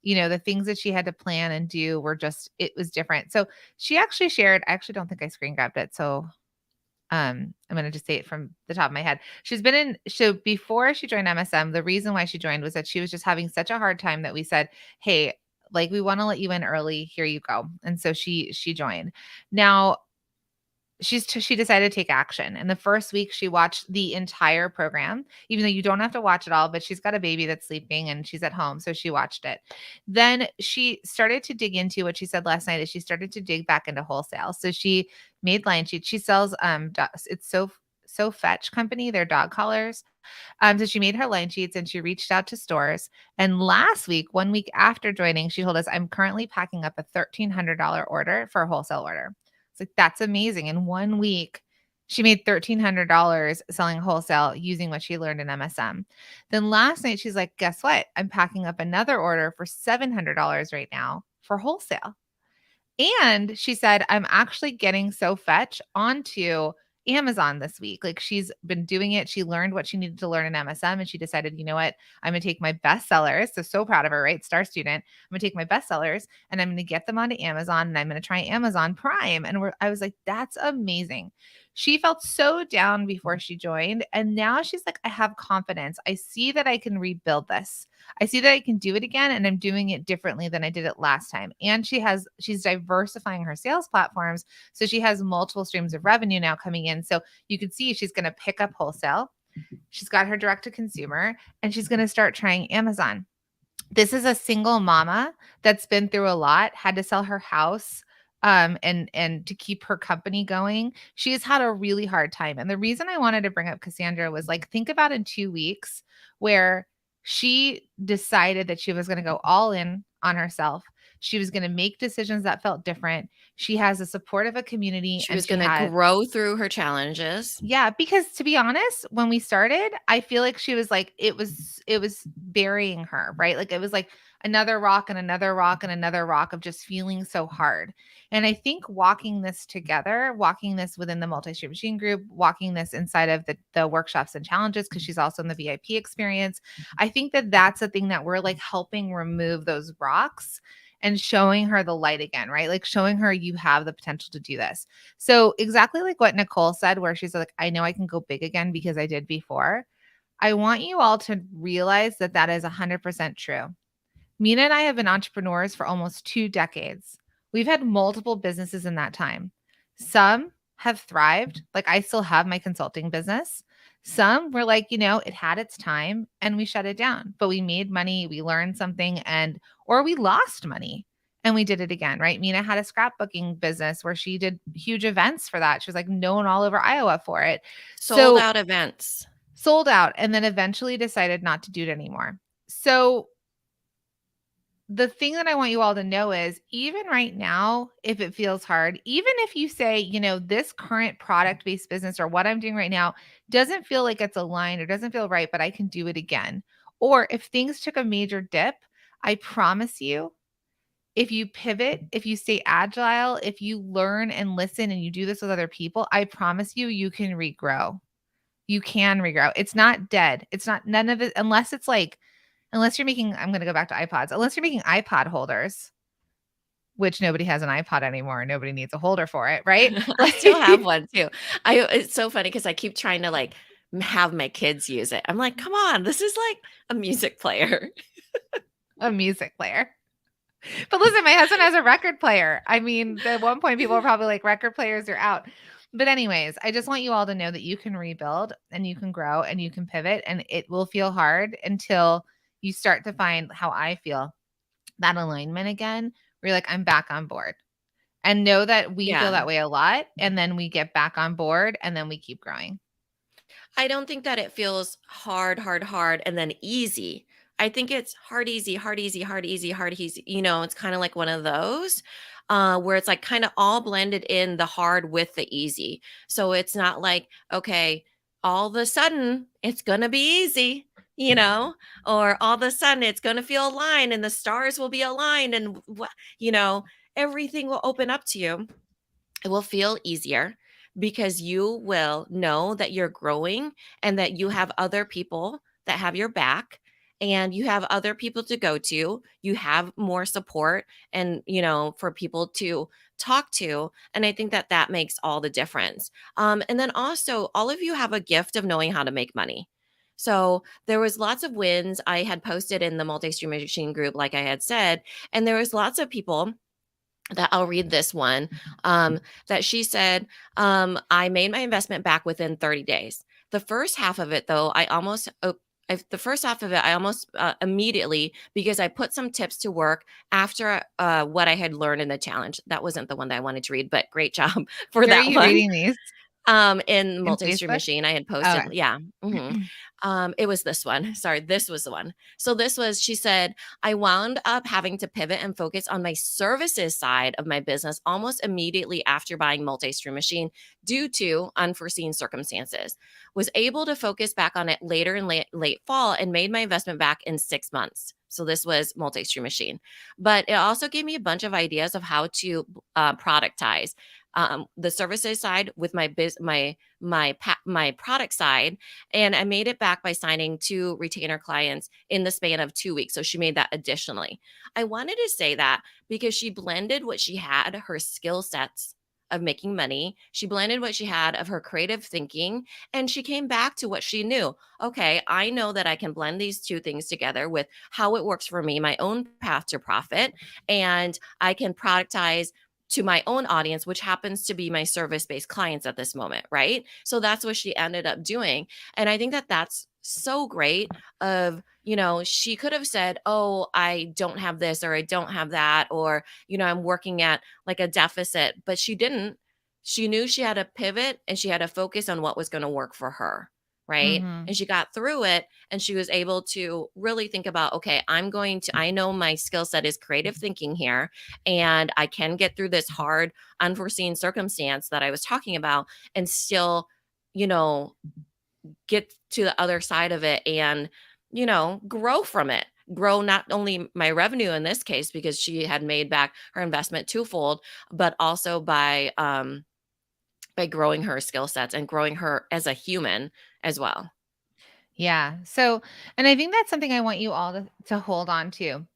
The things that she had to plan and do were just, it was different. So she actually shared, I actually don't think I screen grabbed it. So I'm gonna just say it from the top of my head. She's been in so before she joined MSM, the reason why she joined was that she was just having such a hard time that we said, "Hey, like we want to let you in early. Here you go." And so she joined. Now she decided to take action. And the first week she watched the entire program, even though you don't have to watch it all, but she's got a baby that's sleeping and she's at home, so she watched it. Then she started to dig into what she said last night is she started to dig back into wholesale. So she made line sheets. She sells it's so fetch company, their dog collars. So she made her line sheets and she reached out to stores. And last week, 1 week after joining, she told us, I'm currently packing up a $1,300 order for a wholesale order. It's like, that's amazing. In 1 week, she made $1,300 selling wholesale using what she learned in MSM. Then last night, she's like, guess what? I'm packing up another order for $700 right now for wholesale. And she said, I'm actually getting So Fetch onto Amazon this week. Like she's been doing it. She learned what she needed to learn in MSM and she decided, you know what? I'm going to take my best sellers. So proud of her, right? Star student. I'm going to take my best sellers and I'm going to get them onto Amazon and I'm going to try Amazon Prime. And I was like, that's amazing. She felt so down before she joined. And now she's like, I have confidence. I see that I can rebuild this. I see that I can do it again and I'm doing it differently than I did it last time. And she's diversifying her sales platforms. So she has multiple streams of revenue now coming in. So you can see she's going to pick up wholesale. She's got her direct to consumer and she's going to start trying Amazon. This is a single mama that's been through a lot, had to sell her house and to keep her company going. She's had a really hard time. And the reason I wanted to bring up Cassandra was like, think about in 2 weeks where she decided that she was going to go all in on herself. She was going to make decisions that felt different. She has the support of a community She and was she going to had grow through her challenges. yeah, because to be honest, when we started, I feel like she was like it was burying her, right? Like it was like another rock and another rock and another rock of just feeling so hard. And I think walking this together, walking this within the multi-stream machine group, walking this inside of the workshops and challenges because she's also in the VIP experience, I think that that's a thing that we're like helping remove those rocks and showing her the light again, right? Like showing her you have the potential to do this. So exactly like what Nicole said, where she's like, I know I can go big again because I did before. I want you all to realize that that is 100% true. Mina and I have been entrepreneurs for almost 2 decades. We've had multiple businesses in that time. Some have thrived. Like I still have my consulting business. Some were like, it had its time and we shut it down, but we made money, we learned something, or we lost money and we did it again, right? Mina had a scrapbooking business where she did huge events for that. She was like known all over Iowa for it. Sold So out events. sold out and then eventually decided not to do it anymore. So the thing that I want you all to know is even right now, if it feels hard, even if you say, this current product based business or what I'm doing right now doesn't feel like it's aligned or doesn't feel right, but I can do it again. Or if things took a major dip, I promise you, if you pivot, if you stay agile, if you learn and listen and you do this with other people, I promise you, you can regrow. You can regrow. It's not dead. It's not none of it, unless you're making, I'm going to go back to iPods, unless you're making iPod holders, which nobody has an iPod anymore. Nobody needs a holder for it, right? I still have Like one too. It's so funny because I keep trying to like have my kids use it. I'm like, come on, this is like a music player. a music player. But listen, my husband has a record player. I mean, at one point, people were probably like, record players are out. But, anyways, I just want you all to know that you can rebuild and you can grow and you can pivot, and it will feel hard until you start to find how I feel that alignment again, where you're like, I'm back on board. And know that we feel Yeah. that way a lot. And then we get back on board and then we keep growing. I don't think that it feels hard, hard, hard, and then easy. I think it's hard, easy, hard, easy, hard, easy, hard, easy. It's kind of like one of those where it's like kind of all blended in the hard with the easy. So it's not like, okay, all of a sudden it's going to be easy, or all of a sudden it's going to feel aligned and the stars will be aligned and, everything will open up to you. It will feel easier because you will know that you're growing and that you have other people that have your back and you have other people to go to. You have more support and, for people to talk to. And I think that that makes all the difference. And then also, all of you have a gift of knowing how to make money. So there was lots of wins I had posted in the multi-stream machine group, like I had said, and there was lots of people that I'll read this one, that she said, I made my investment back within 30 days. The first half of it, though, the first half of it, I almost immediately, because I put some tips to work after what I had learned in the challenge. That wasn't the one that I wanted to read, but great job for Where are that you one. reading these? In In multi-stream Facebook? machine, I had posted, Okay. yeah. It was this one. Sorry, this was the one. So this was, she said, I wound up having to pivot and focus on my services side of my business almost immediately after buying multi-stream machine due to unforeseen circumstances. Was able to focus back on it later in late fall and made my investment back in 6 months. So this was multi-stream machine, but it also gave me a bunch of ideas of how to productize the services side with my product side, and I made it back by signing 2 retainer clients in the span of 2 weeks. So she made that additionally. I wanted to say that because she blended what she had, her skill sets of making money. She blended what she had of her creative thinking, and she came back to what she knew. Okay, I know that I can blend these two things together with how it works for me, my own path to profit, and I can productize to my own audience, which happens to be my service-based clients at this moment, right? So that's what she ended up doing. And I think that that's so great of, she could have said, "Oh, I don't have this or I don't have that or, I'm working at like a deficit," but she didn't. She knew she had to pivot and she had to focus on what was going to work for her, right? Mm-hmm. And she got through it and she was able to really think about, okay, I know my skill set is creative thinking here and I can get through this hard, unforeseen circumstance that I was talking about and still, you know, get to the other side of it and, grow from it. Grow not only my revenue in this case, because she had made back her investment twofold, but also by growing her skill sets and growing her as a human as well. Yeah. So, and I think that's something I want you all to hold on to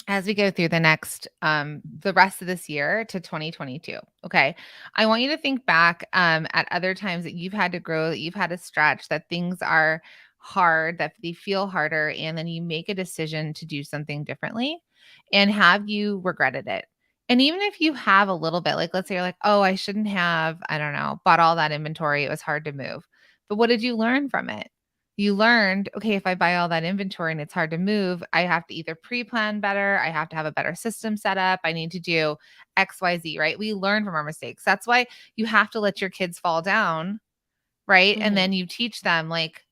as we go through the rest of this year to 2022. Okay. I want you to think back at other times that you've had to grow, that you've had to stretch, that things are hard, that they feel harder, and then you make a decision to do something differently. And have you regretted it? And even if you have a little bit, like let's say you're like, oh, I shouldn't have, I don't know, bought all that inventory. It was hard to move. But what did you learn from it? You learned, okay, if I buy all that inventory and it's hard to move, I have to either pre-plan better, I have to have a better system set up, I need to do XYZ, right? We learn from our mistakes. That's why you have to let your kids fall down, right? And Mhm. then you teach them like,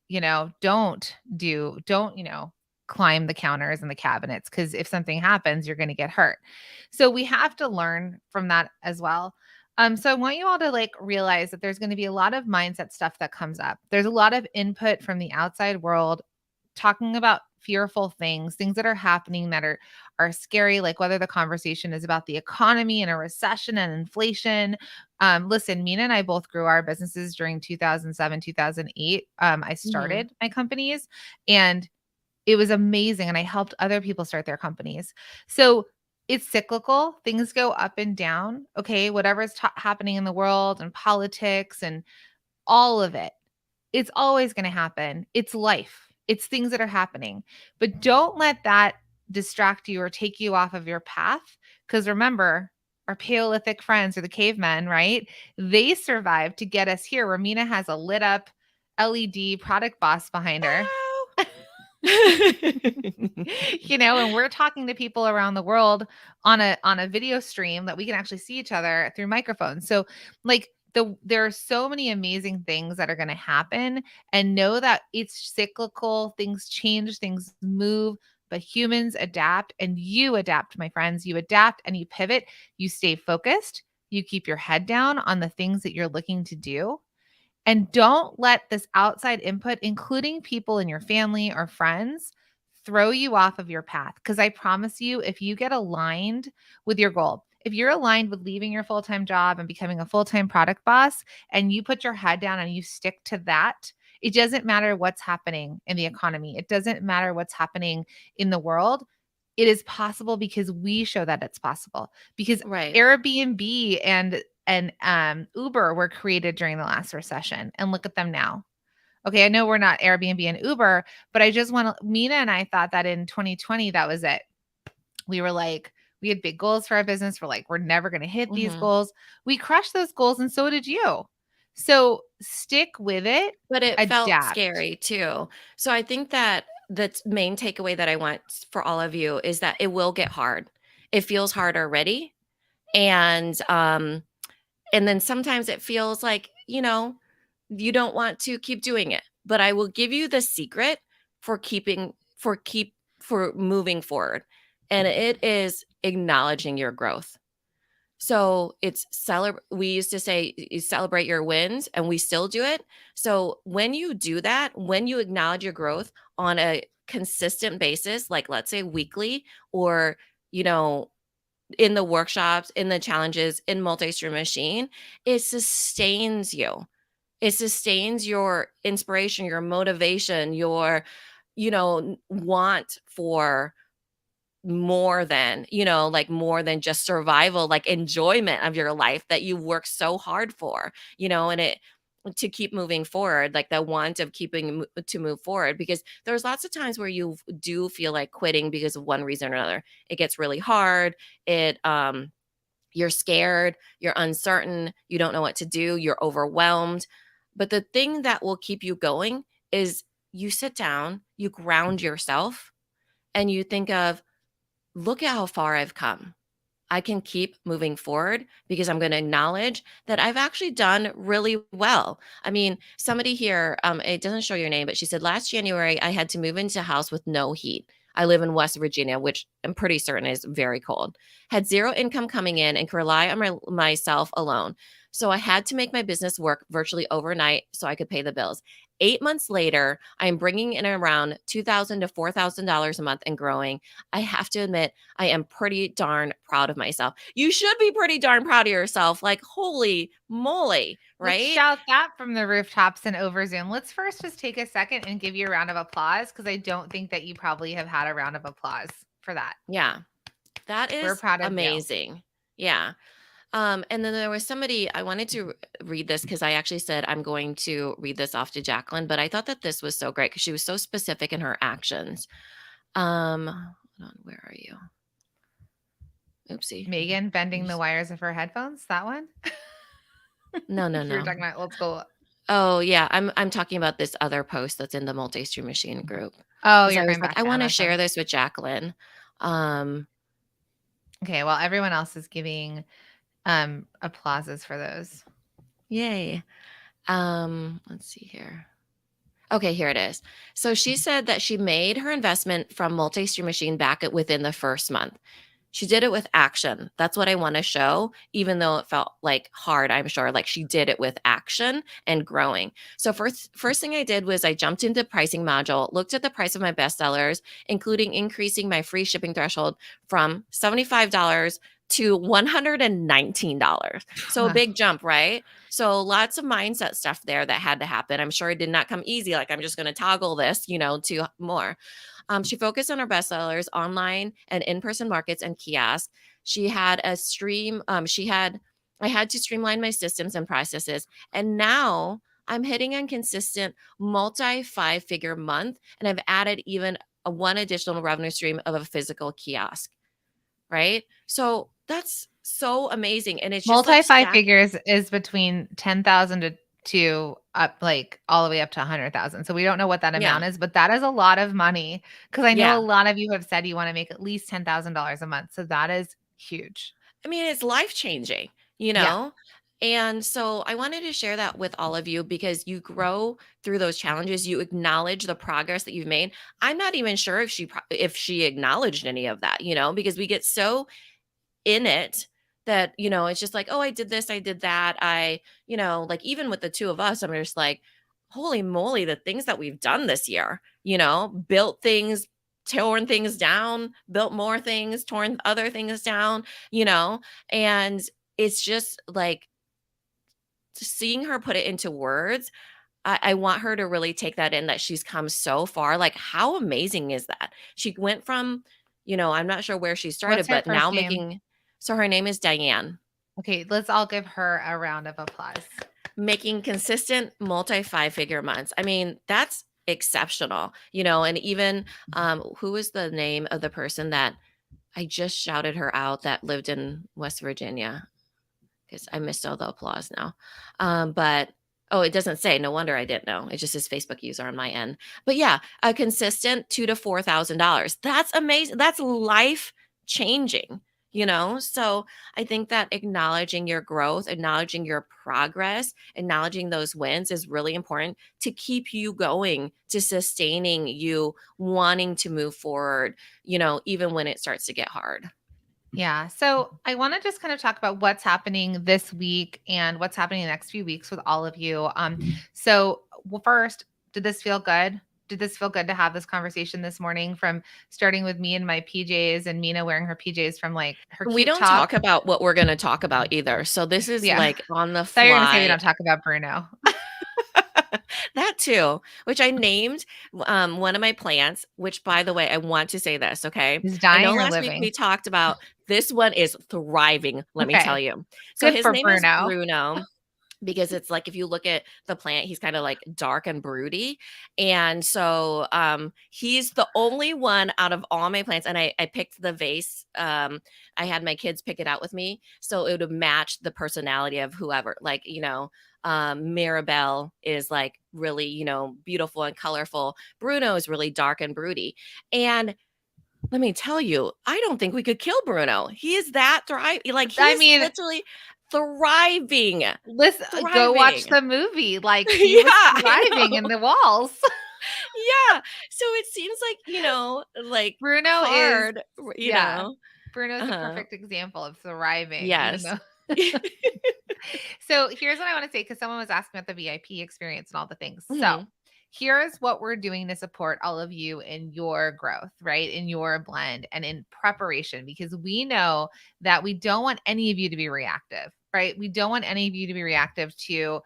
don't, climb the counters and the cabinets because if something happens, you're going to get hurt. So we have to learn from that as well. So I want you all to like realize that there's going to be a lot of mindset stuff that comes up. There's a lot of input from the outside world talking about fearful things that are happening that are scary, like whether the conversation is about the economy and a recession and inflation. Listen, Mina and I both grew our businesses during 2007, 2008. I Mhm. started my companies and it was amazing. And I helped other people start their companies. So it's cyclical. Things go up and down. Okay. Whatever's happening in the world and politics and all of it, it's always going to happen. It's life. It's things that are happening. But don't let that distract you or take you off of your path. Because remember, our Paleolithic friends or the cavemen, right? They survived to get us here. Ramina has a lit up LED product boss behind her. And we're talking to people around the world on a video stream that we can actually see each other through microphones. So like there are so many amazing things that are going to happen, and know that it's cyclical. Things change, things move, but humans adapt, and you adapt, my friends. You adapt and you pivot. You stay focused. You keep your head down on the things that you're looking to do, and don't let this outside input, including people in your family or friends, throw you off of your path. Because I promise you, if you get aligned with your goal, if you're aligned with leaving your full time job and becoming a full time product boss, and you put your head down and you stick to that, it doesn't matter what's happening in the economy. It doesn't matter what's happening in the world. it is possible because we show that it's possible. Because Right. Airbnb and Uber were created during the last recession, and look at them now. Okay, I know we're not Airbnb and Uber, but I just want to Mina and I thought that in 2020 that was it. We were like, we had big goals for our business. We're like, we're never going to hit these Mhm. goals. We crushed those goals, and so did you. So stick with it, But it felt adapt. scary too. So I think that the main takeaway that I want for all of you is that it will get hard. It feels hard already. And then sometimes it feels like, you don't want to keep doing it. But I will give you the secret for for moving forward. And it is acknowledging your growth. So it's we used to say you celebrate your wins, and we still do it. So when you do that, when you acknowledge your growth on a consistent basis, like let's say weekly, or you know, in the workshops, in the challenges, in multi-stream machine, it sustains you. It sustains your inspiration, your motivation, your want for more than, like more than just survival, like enjoyment of your life that you work so hard for, and it to keep moving forward, like the want of to move forward, because there's lots of times where you do feel like quitting because of one reason or another. It gets really hard. You're scared, you're uncertain, you don't know what to do, you're overwhelmed. But the thing that will keep you going is you sit down, you ground yourself, and you think of, look at how far I've come. I can keep moving forward because I'm going to acknowledge that I've actually done really well. I mean, somebody here, it doesn't show your name, but she said last January I had to move into a house with no heat. I live in West Virginia, which I'm pretty certain is very cold. Had zero income coming in and could rely on myself alone. So I had to make my business work virtually overnight so I could pay the bills. 8 months later, I'm bringing in around $2,000 to $4,000 a month and growing. I have to admit, I am pretty darn proud of myself. You should be pretty darn proud of yourself. Like, holy moly, Let's right? shout that from the rooftops and over Zoom. Let's first just take a second and give you a round of applause, because I don't think that you probably have had a round of applause for that. Yeah, that We're is proud of you. amazing. Yeah. And then there was somebody, I wanted to read this because I actually said I'm going to read this off to Jacqueline, but I thought that this was so great because she was so specific in her actions. Hold on, where are you? Oopsie. Megan bending the wires of her headphones. That one? No, no, If we were no. talking about old school. Oh, yeah, I'm talking about this other post that's in the multi-stream machine group, Oh, because you're I was going like, back "I to wanna MSM. share this with Jacqueline." Um, Okay, well, everyone else is giving applauses for those. Yay. Let's see here. Okay, here it is. So she said that she made her investment from multi-stream machine back within the first month. She did it with action. That's what I want to show, even though it felt like hard, I'm sure. Like she did it with action and growing. So first thing I did was I jumped into the pricing module, looked at the price of my bestsellers, including increasing my free shipping threshold from $75 to $119. So a Wow. big jump, right? So lots of mindset stuff there that had to happen. I'm sure it did not come easy. Like I'm just going to toggle this, to more. She focused on her bestsellers, online and in-person markets and kiosks. She had a stream. I had to streamline my systems and processes, and now I'm hitting on consistent multi 5-figure month, and I've added even one additional revenue stream of a physical kiosk. Right, so that's so amazing, and it's just like Multi five stack. figures is between 10,000 to up, like all the way up to 100,000. So we don't know what that Yeah, amount is, but that is a lot of money, because I know a yeah. lot of you have said you want to make at least $10,000 a month. So that is huge. I mean, it's life changing, you Yeah. know? And so I wanted to share that with all of you because you grow through those challenges. You acknowledge the progress that you've made. I'm not even sure if she acknowledged any of that, because we get so in it that, it's just like, oh, I did this, I did that. Like even with the two of us, I'm just like, holy moly, the things that we've done this year, built things, torn things down, built more things, torn other things down, you know, and it's just like seeing her put it into words. I want her to really take that in, that she's come so far. Like, how amazing is that? She went from, I'm not sure where she What's started, her but now first name? making so her name is Diane. Okay, let's all give her a round of applause. Making consistent multi five-figure months. I mean, that's exceptional, and even who was the name of the person that I just shouted her out that lived in West Virginia? Because I missed all the applause now. But oh, it doesn't say. No wonder I didn't know. It just says Facebook user on my end. But yeah, a consistent $2,000 to $4,000. That's amazing. That's life changing. So I think that acknowledging your growth, acknowledging your progress, acknowledging those wins is really important to keep you going, to sustaining you wanting to move forward, even when it starts to get hard. Yeah. So I want to just kind of talk about what's happening this week and what's happening the next few weeks with all of you. First, did this feel good? Did this feel good to have this conversation this morning from starting with me in my PJs and Mina wearing her PJs from like her We cute don't top? talk about what we're gonna talk about either, so this is, Yeah. like, on the Thought you were gonna say we fly. don't talk about Bruno. That too, which I named, one of my plants, which, by the way, I want to say this, okay? He's I know dying or last week we living. talked about this one is thriving, let me tell Okay. you. So Good his for name is Bruno. Bruno because it's like if you look at the plant, he's kind of like dark and broody. And so he's the only one out of all my plants. And I picked the vase. I had my kids pick it out with me. So it would match the personality of whoever. Like, Mirabelle is like really, beautiful and colorful. Bruno is really dark and broody. And let me tell you, I don't think we could kill Bruno. He is that thriving. Like he I is mean, literally thriving. listen, go watch Thriving. the movie. Like he Yeah, was I thriving in know. the walls. Yeah. So it seems like, like Bruno is hard, yeah. Bruno's a Uh-huh. perfect example of thriving, even Yes. though So here's what I want to say because someone was asking about the VIP experience and all the things. So Mhm. here's what we're doing to support all of you in your growth, right? In your blend and in preparation, because we know that we don't want any of you to be reactive, right? We don't want any of you to be reactive to,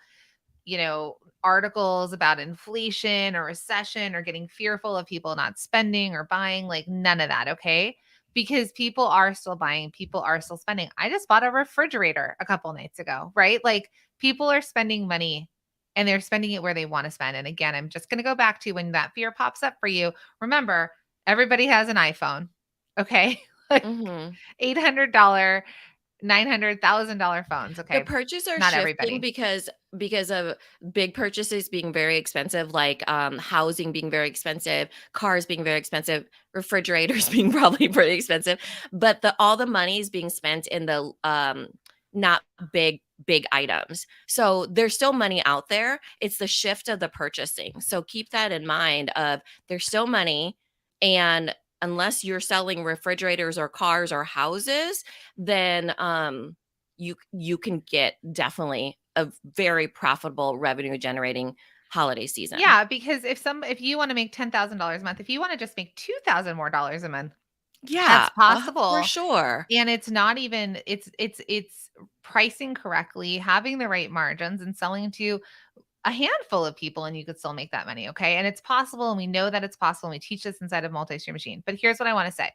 articles about inflation or recession or getting fearful of people not spending or buying, like none of that. Okay. Because people are still buying, people are still spending. I just bought a refrigerator a couple nights ago, right? Like people are spending money and they're spending it where they want to spend. And again, I'm just going to go back to when that fear pops up for you. Remember, everybody has an iPhone. Okay. Like Mhm. $800, $900,000 phones. The Okay. purchases are Not shifting everybody. because of big purchases being very expensive, like housing being very expensive, cars being very expensive, refrigerators being probably pretty expensive, but the all the money is being spent in the not big items. So there's still money out there. It's the shift of the purchasing. So keep that in mind of there's still money, and unless you're selling refrigerators or cars or houses, then you can get definitely a very profitable revenue generating holiday season. Yeah, because if you want to make $10,000 a month, if you want to just make 2,000 more dollars a month, Yeah, that's for possible. sure. And it's not even it's pricing correctly, having the right margins and selling to a handful of people and you could still make that money. Okay. And it's possible. And we know that it's possible. And we teach this inside of multi-stream machine. But here's what I want to say.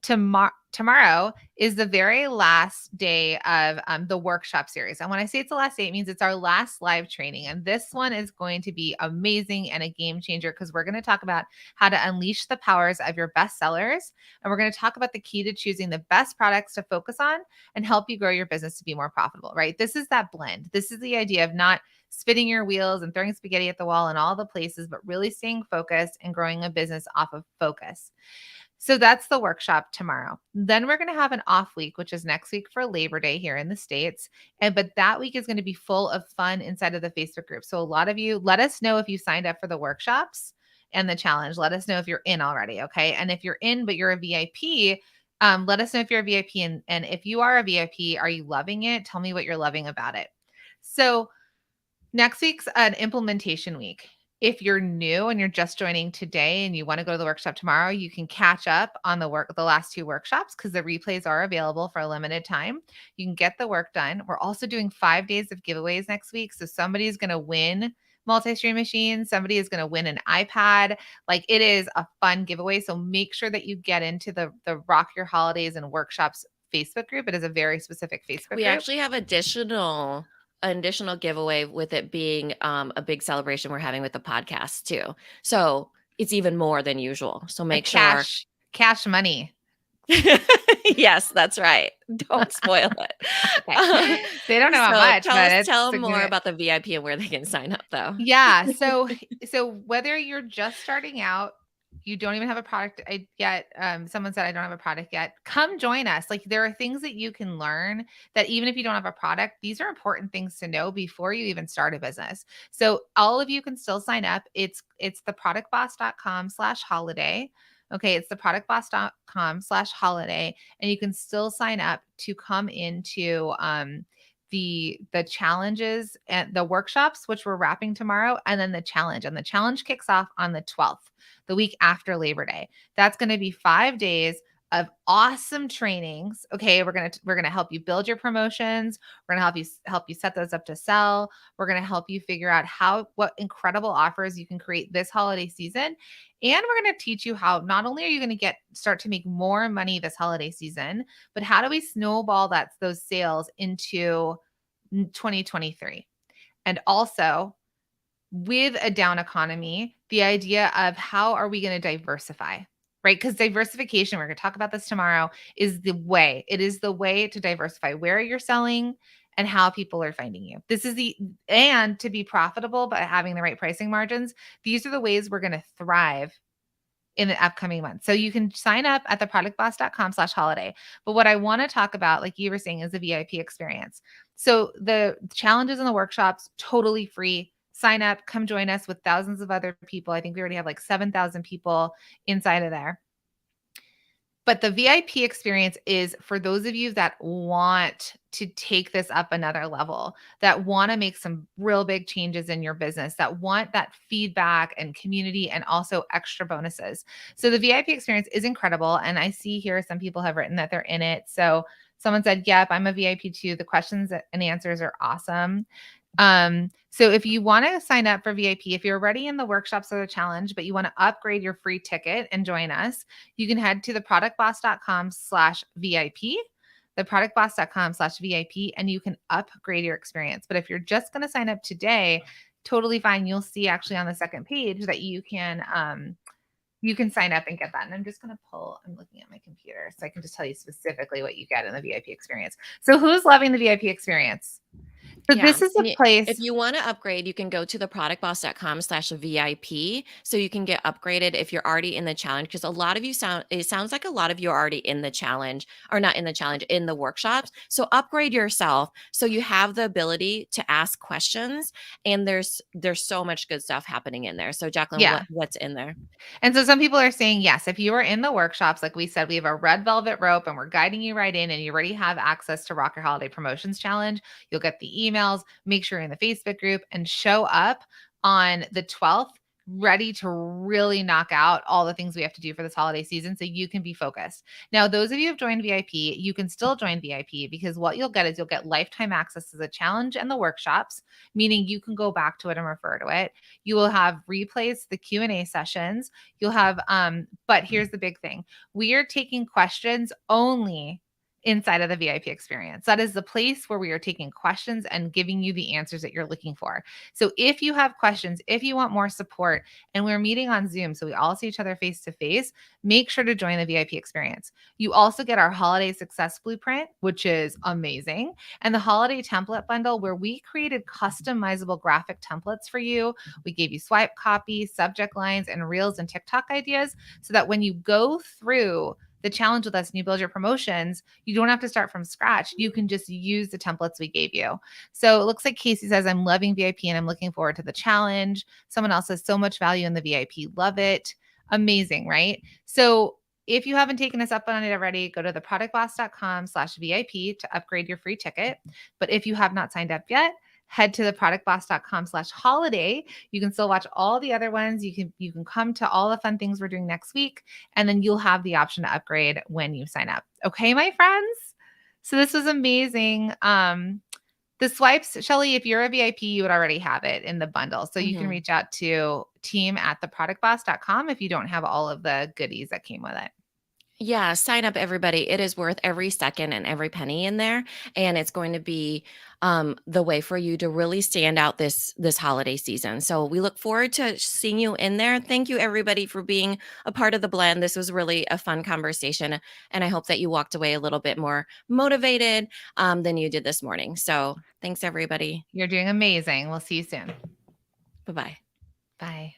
Tomorrow is the very last day of the workshop series. And when I say it's the last day, it means it's our last live training. And this one is going to be amazing and a game changer because we're going to talk about how to unleash the powers of your best sellers. And we're going to talk about the key to choosing the best products to focus on and help you grow your business to be more profitable, right? This is that blend. This is the idea of not spinning your wheels and throwing spaghetti at the wall in all the places, but really staying focused and growing a business off of focus. So that's the workshop tomorrow. Then we're going to have an off week, which is next week for Labor Day here in the States. But that week is going to be full of fun inside of the Facebook group. So a lot of you, let us know if you signed up for the workshops and the challenge. Let us know if you're in already. Okay. And if you're in, but you're a VIP, let us know if you're a VIP. And if you are a VIP, are you loving it? Tell me what you're loving about it. So next week's an implementation week. If you're new and you're just joining today and you want to go to the workshop tomorrow, you can catch up on the last two workshops because the replays are available for a limited time. You can get the work done. We're also doing 5 days of giveaways next week. So somebody's going to win multi-stream machines. Somebody is going to win an iPad. Like, it is a fun giveaway. So make sure that you get into the Rock Your Holidays and Workshops Facebook group. It is a very specific Facebook We group. actually have additional giveaway with it being a big celebration we're having with the podcast too. So it's even more than usual. So A make sure. cash money. Yes, that's right. Don't spoil it. Okay. They don't know how So much, tell but us, it's tell them more significant. about the VIP and where they can sign up though. Yeah. So whether you're just starting out, you don't even have a product yet. Someone said I don't have a product yet. Come join us. Like, there are things that you can learn that even if you don't have a product, these are important things to know before you even start a business. So all of you can still sign up. It's theproductboss.com/holiday. Okay, it's theproductboss.com/holiday, and you can still sign up to come into the challenges and the workshops, which we're wrapping tomorrow, and then the challenge. And the challenge kicks off on the 12th, the week after Labor Day. That's going to be 5 days of awesome trainings. Okay, we're going to help you build your promotions. We're going to help you set those up to sell. We're going to help you figure out what incredible offers you can create this holiday season. And we're going to teach you how not only are you going to start to make more money this holiday season, but how do we snowball those sales into 2023. And also, with a down economy, the idea of how are we going to diversify, right? Because diversification, we're going to talk about this tomorrow, is the way. It is the way to diversify where you're selling and how people are finding you. And to be profitable by having the right pricing margins, these are the ways we're going to thrive in the upcoming months. So you can sign up at theproductboss.com/holiday. But what I want to talk about, like you were saying, is the VIP experience. So the challenges and the workshops, totally free. Sign up, come join us with thousands of other people. I think we already have like 7,000 people inside of there. But the VIP experience is for those of you that want to take this up another level, that want to make some real big changes in your business, that want that feedback and community and also extra bonuses. So the VIP experience is incredible. And I see here some people have written that they're in it. So someone said, yep, I'm a VIP too. The questions and answers are awesome. So if you want to sign up for VIP, if you're already in the workshops or the challenge, but you want to upgrade your free ticket and join us, you can head to theproductboss.com/VIP, theproductboss.com/VIP, and you can upgrade your experience. But if you're just going to sign up today, totally fine. You'll see actually on the second page that you can sign up and get that. And I'm looking at my computer so I can just tell you specifically what you get in the VIP experience. So who's loving the VIP experience? So this is a place. If you want to upgrade, you can go to theproductboss.com/VIP so you can get upgraded if you're already in the challenge. Because it sounds like a lot of you are already in the challenge, or not in the challenge, in the workshops. So upgrade yourself so you have the ability to ask questions. And there's so much good stuff happening in there. So Jacqueline, what's in there? And so some people are saying, yes, if you are in the workshops, like we said, we have a red velvet rope and we're guiding you right in, and you already have access to Rock Your Holiday Promotions Challenge. You'll get the emails, make sure you're in the Facebook group, and show up on the 12th ready to really knock out all the things we have to do for this holiday season so you can be focused. Now, those of you who have joined VIP, you can still join VIP, because what you'll get is you'll get lifetime access to the challenge and the workshops, meaning you can go back to it and refer to it. You will have replays, the Q&A sessions. You'll have, but here's the big thing. We are taking questions only inside of the VIP experience. That is the place where we are taking questions and giving you the answers that you're looking for. So if you have questions, if you want more support, and we're meeting on Zoom, so we all see each other face to face, make sure to join the VIP experience. You also get our holiday success blueprint, which is amazing, and the holiday template bundle, where we created customizable graphic templates for you. We gave you swipe copy, subject lines, and reels and TikTok ideas, so that when you go through the challenge with us and you build your promotions, you don't have to start from scratch. You can just use the templates we gave you. So it looks like Casey says, I'm loving VIP and I'm looking forward to the challenge. Someone else says, so much value in the VIP. Love it. Amazing, right? So if you haven't taken us up on it already, go to theproductboss.com/VIP to upgrade your free ticket. But if you have not signed up yet, head to theproductboss.com/holiday. You can still watch all the other ones. You can come to all the fun things we're doing next week, and then you'll have the option to upgrade when you sign up. Okay, my friends? So this was amazing. The swipes, Shelly, if you're a VIP, you would already have it in the bundle. So you can Mhm. reach out to team@theproductboss.com if you don't have all of the goodies that came with it. Yeah, sign up everybody. It is worth every second and every penny in there, and it's going to be the way for you to really stand out this holiday season. So we look forward to seeing you in there. Thank you everybody for being a part of the blend. This was really a fun conversation, and I hope that you walked away a little bit more motivated than you did this morning. So thanks everybody. You're doing amazing. We'll see you soon. Bye bye. Bye.